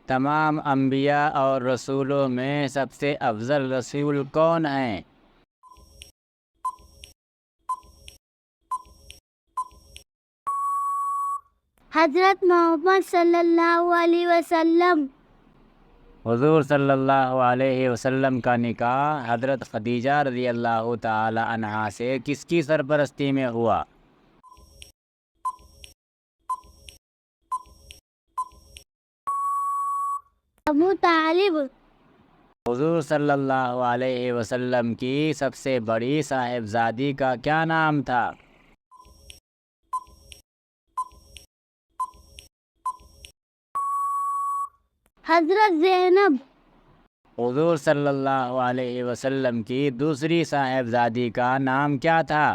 تمام انبیاء اور رسولوں میں سب سے افضل رسول کون ہیں؟ حضرت محمد صلی اللہ علیہ وسلم۔ حضور صلی اللہ علیہ وسلم کا نکاح حضرت خدیجہ رضی اللہ تعالی عنہا سے کس کی سرپرستی میں ہوا؟ ابو طالب۔ حضور صلی اللہ علیہ وسلم کی سب سے بڑی صاحبزادی کا کیا نام تھا؟ حضرت زینب۔ حضور صلی اللہ علیہ وسلم کی دوسری صاحبزادی کا نام کیا تھا؟